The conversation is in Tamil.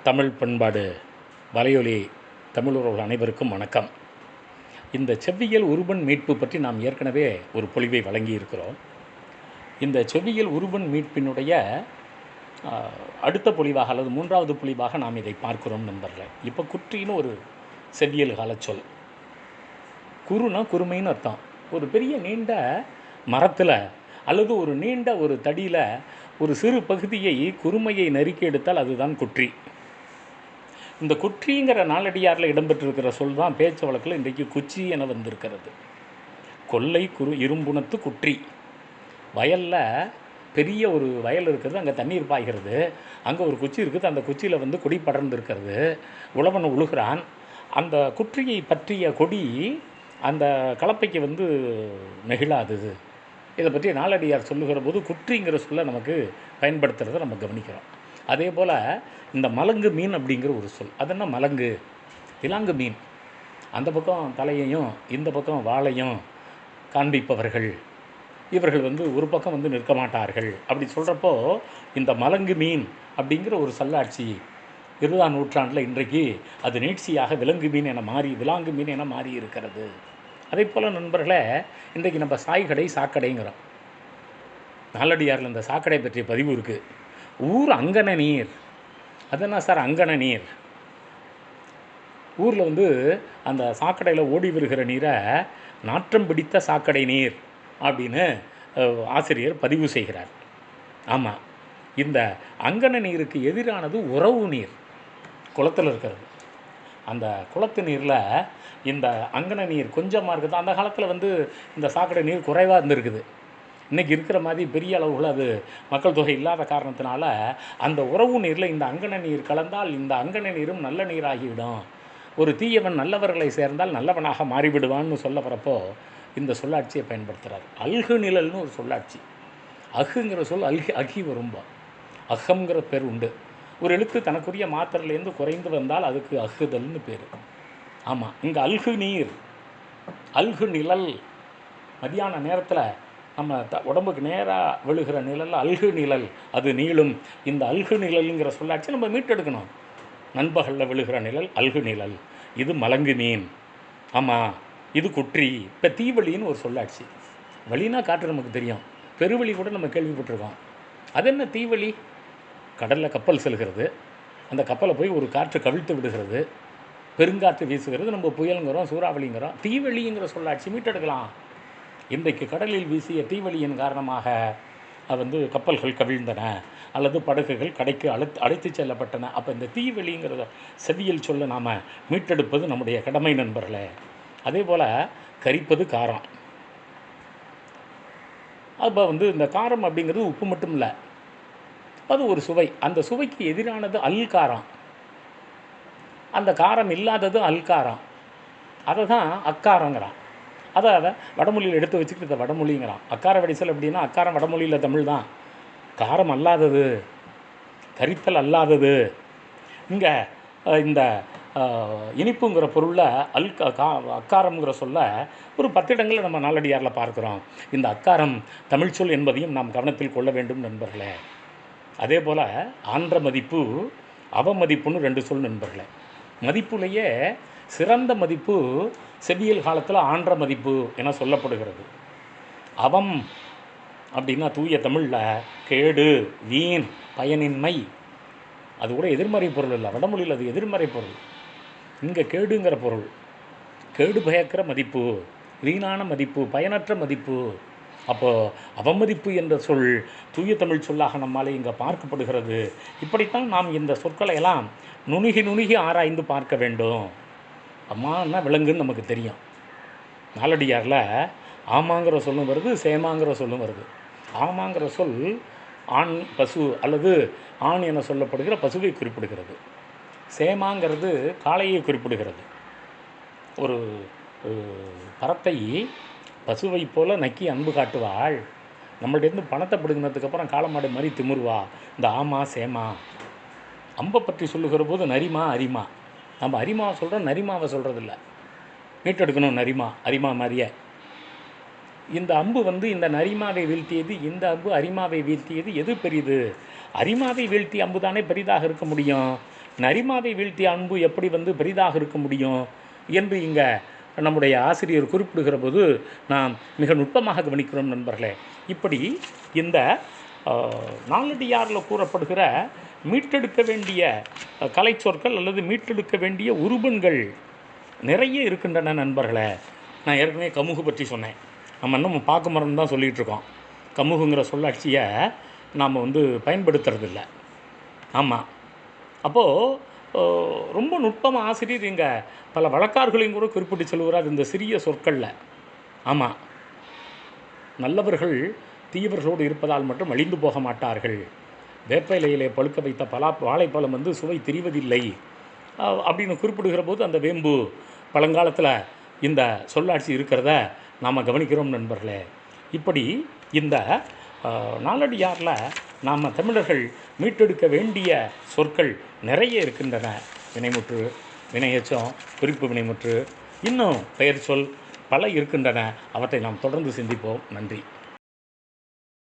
தமிழ் பண்பாடு வலையொலி தமிழர்கள் அனைவருக்கும் வணக்கம். இந்த செவ்வியல் உருபன் மீட்பு பற்றி நாம் ஏற்கனவே ஒரு பொழிவை வழங்கியிருக்கிறோம். இந்த செவ்வியல் உருபன் மீட்பினுடைய அடுத்த பொழிவாக அல்லது மூன்றாவது பொழிவாக நாம் இதை பார்க்கிறோம் நண்பர்களே. இப்போ குற்றின்னு ஒரு செவ்வியல் காலச்சொல். குறுனா குறுமைன்னு அர்த்தம். ஒரு பெரிய நீண்ட மரத்தில் அல்லது ஒரு நீண்ட ஒரு தடியில் ஒரு சிறு பகுதியை குறுமையை நறுக்கி எடுத்தால் அதுதான் குற்றி. இந்த குற்றிங்கிற நாலடியாரில் இடம்பெற்றிருக்கிற சொல் தான் பேச்சு வழக்கில் இன்றைக்கு குச்சி என வந்திருக்கிறது. கொல்லை இரும்புணத்து குற்றி. வயலில் பெரிய ஒரு வயல் இருக்கிறது, அங்கே தண்ணீர் பாய்கிறது, அங்கே ஒரு குச்சி இருக்குது, அந்த குச்சியில் கொடி படர்ந்து இருக்கிறது. உழவன் உழுகிறான். அந்த குற்றியை பற்றிய கொடி அந்த கலப்பைக்கு நெகிழாது. இதை பற்றி நாலடியார் சொல்லுகிற போது குற்றிங்கிற சொல்ல நமக்கு பயன்படுத்துகிறத நம்ம கவனிக்கிறோம். அதே போல் இந்த மலங்கு மீன் அப்படிங்கிற ஒரு சொல். அது என்ன மலங்கு? விலாங்கு மீன். அந்த பக்கம் தலையையும் இந்த பக்கம் வாழையும் காண்பிப்பவர்கள் இவர்கள் ஒரு பக்கம் நிற்க மாட்டார்கள். அப்படி சொல்கிறப்போ இந்த மலங்கு மீன் அப்படிங்கிற ஒரு சொல்லாட்சி 20ஆம் நூற்றாண்டில் இன்றைக்கு அது நீட்சியாக விலங்கு மீன் என மாறி விலாங்கு மீன் என மாறி இருக்கிறது. அதே போல் நண்பர்களே, இன்றைக்கு நம்ம சாய்கடை சாக்கடைங்கிறோம். நாலடியாரில் இந்த சாக்கடை பற்றிய பதிவு இருக்குது. ஊர் அங்கன நீர். அது என்ன சார் அங்கன நீர்? ஊரில் அந்த சாக்கடையில் ஓடி வருகிற நீரை நாற்றம் பிடித்த சாக்கடை நீர் அப்படின்னு ஆசிரியர் பதிவு செய்கிறார். ஆமாம், இந்த அங்கன நீருக்கு எதிரானது உறவு நீர். குளத்தில் இருக்கிறது. அந்த குளத்து நீரில் இந்த அங்கன நீர் கொஞ்சமாக இருக்குது. அந்த காலத்தில் இந்த சாக்கடை நீர் குறைவாக இருந்திருக்குது. இன்றைக்கி இருக்கிற மாதிரி பெரிய அளவுகள் அது மக்கள் தொகை இல்லாத காரணத்தினால அந்த உறவு நீரில் இந்த அங்கன நீர் கலந்தால் இந்த அங்கன நீரும் நல்ல நீராகிவிடும். ஒரு தீயவன் நல்லவர்களை சேர்ந்தால் நல்லவனாக மாறிவிடுவான்னு சொல்ல வரப்போ இந்த சொல்லாட்சியை பயன்படுத்துகிறார். அல்கு நிழல்னு ஒரு சொல்லாட்சி. அகுங்கிற சொல் அகி வரும்பா. அகம்ங்கிற பேர் உண்டு. ஒரு எழுத்து தனக்குரிய மாத்திரையிலேருந்து குறைந்து வந்தால் அதுக்கு அகுதல்னு பேர். ஆமாம், இங்கே அல்கு நீர், அல்கு நிழல். மதியான நேரத்தில் நம்ம உடம்புக்கு நேராக விழுகிற நிழல் அல்கு நிழல், அது நீளும். இந்த அல்கு நிழலுங்கிற சொல்லாட்சி நம்ம மீட்டெடுக்கணும். நண்பகலில் விழுகிற நிழல் அல்கு நிழல். இது மலங்கு மீன். ஆமாம், இது குற்றி. இப்போ தீவெளின்னு ஒரு சொல்லாட்சி. வழினா காற்று நமக்கு தெரியும், பெருவெளி கூட நம்ம கேள்விப்பட்டிருக்கோம். அது என்ன தீவெளி? கடலில் கப்பல் செல்கிறது, அந்த கப்பலை போய் ஒரு காற்று கவிழ்த்து விடுகிறது, பெருங்காற்று வீசுகிறது, நம்ம புயலுங்கிறோம், சூறாவளிங்கிறோம். தீவெளிங்கிற சொல்லாட்சி மீட்டெடுக்கலாம். இன்றைக்கு கடலில் வீசிய தீவெளியின் காரணமாக கப்பல்கள் கவிழ்ந்தன அல்லது படகுகள் கடைக்கு அழைத்து செல்லப்பட்டன. அப்போ இந்த தீவெளிங்கிற செவியல் சொல்ல நாம் மீட்டெடுப்பது நம்முடைய கடமை நண்பர்களே. அதே போல் கரிப்பது காரம். அப்போ இந்த காரம் அப்படிங்கிறது உப்பு மட்டும் இல்லை, அது ஒரு சுவை. அந்த சுவைக்கு எதிரானது அல்காரம். அந்த காரம் இல்லாதது அல்காரம். அதை தான் அக்காரங்கிறான். அதை வடமொழியில் எடுத்து வச்சுக்கிட்டு இதை வடமொழிங்கிறான். அக்கார வடிசல் அப்படின்னா அக்காரம் வடமொழியில் தமிழ் தான். காரம் அல்லாதது, கரித்தல் அல்லாதது. இங்கே இந்த இனிப்புங்கிற பொருளில் அக்காரம்ங்கிற சொல்ல ஒரு 10 இடங்களில் நம்ம நாலடியாரில் பார்க்குறோம். இந்த அக்காரம் தமிழ் சொல் என்பதையும் நாம் கவனத்தில் கொள்ள வேண்டும் நண்பர்களே. அதே போல் ஆன்ற மதிப்பு, அவமதிப்புன்னு 2 சொல் நண்பர்களே. மதிப்புலேயே சிறந்த மதிப்பு செவ்வியல் காலத்தில் ஆன்ற மதிப்பு என சொல்லப்படுகிறது. அவம் அப்படின்னா தூய தமிழில் கேடு, வீண், பயனின்மை. அது கூட எதிர்மறை பொருள் இல்லை, வடமொழியில் அது எதிர்மறை பொருள். இங்கே கேடுங்கிற பொருள். கேடு பயக்கிற மதிப்பு, வீணான மதிப்பு, பயனற்ற மதிப்பு. அப்போது அவமதிப்பு என்ற சொல் தூய தமிழ் சொல்லாக நம்மால் இங்கே பார்க்கப்படுகிறது. இப்படித்தான் நாம் இந்த சொற்களை எல்லாம் நுணுகி ஆராய்ந்து பார்க்க வேண்டும். அம்மான்னா விலங்குன்னு நமக்கு தெரியும். நாலடியாரில் ஆமாங்கிற சொல்லும் வருது, சேமாங்கிற சொல்லும் வருது. ஆமாங்கிற சொல் ஆண் பசு அல்லது ஆண் என சொல்லப்படுகிற பசுவை குறிப்பிடுகிறது. சேமாங்கிறது காளையை குறிப்பிடுகிறது. ஒரு பறத்தை பசுவை போல் நக்கி அன்பு காட்டுவாள். நம்மள்டேருந்து பணத்தை பிடுங்கினதுக்கப்புறம் காளமாடு மாதிரி திமுருவா. இந்த ஆமா சேமா. அம்பை பற்றி சொல்லுகிற போது நரிமா அரிமா. நம்ம அரிமாவை சொல்கிறோம், நரிமாவை சொல்கிறதில்ல. மீட்டெடுக்கணும் நரிமா, அரிமா மாதிரியே. இந்த அம்பு இந்த நரிமாவை வீழ்த்தியது, இந்த அம்பு அரிமாவை வீழ்த்தியது. எது பெரிது? அரிமாவை வீழ்த்திய அம்பு தானே பெரிதாக இருக்க முடியும். நரிமாதை வீழ்த்திய அன்பு எப்படி பெரிதாக இருக்க முடியும் என்று இங்கே நம்முடைய ஆசிரியர் குறிப்பிடுகிற போது நாம் மிக நுட்பமாக கவனிக்கிறோம் நண்பர்களே. இப்படி இந்த நாலடியாரில் கூறப்படுகிற மீட்டெடுக்க வேண்டிய கலை சொற்கள் அல்லது மீட்டெடுக்க வேண்டிய உருபன்கள் நிறைய இருக்கின்றன நண்பர்களே. நான் ஏற்கனவே கமுகு பற்றி சொன்னேன். நம்ம இன்னும் பார்க்க மரம் தான் சொல்லிகிட்டு இருக்கோம். கமுகுங்கிற சொல்லாட்சியை நாம் பயன்படுத்துறதில்லை. ஆமாம். அப்போது ரொம்ப நுட்பமாக ஆசிரியர் இங்கே பல வழக்காறுகளையும் கூட குறிப்பிட்டு சொல்லுகிறார் இந்த சிறிய சொற்களில். ஆமாம், நல்லவர்கள் தீயவர்களோடு இருப்பதால் மட்டும் அழிந்து போக மாட்டார்கள். வேப்ப இலையிலே பழுக்க வைத்த வாழைப்பழம் சுவை தெரிவதில்லை அப்படின்னு குறிப்பிடுகிற போது அந்த வேம்பு பழங்காலத்தில் இந்த சொல்லாட்சி இருக்கிறத நாம் கவனிக்கிறோம் நண்பர்களே. இப்படி இந்த நாலடியாரில் நாம் தமிழர்கள் மீட்டெடுக்க வேண்டிய சொற்கள் நிறைய இருக்கின்றன. வினைமுற்று, வினையெச்சம், குறிப்பு வினைமுற்று, இன்னும் பெயர் சொல் பல இருக்கின்றன. அவற்றை நாம் தொடர்ந்து சிந்திப்போம். நன்றி.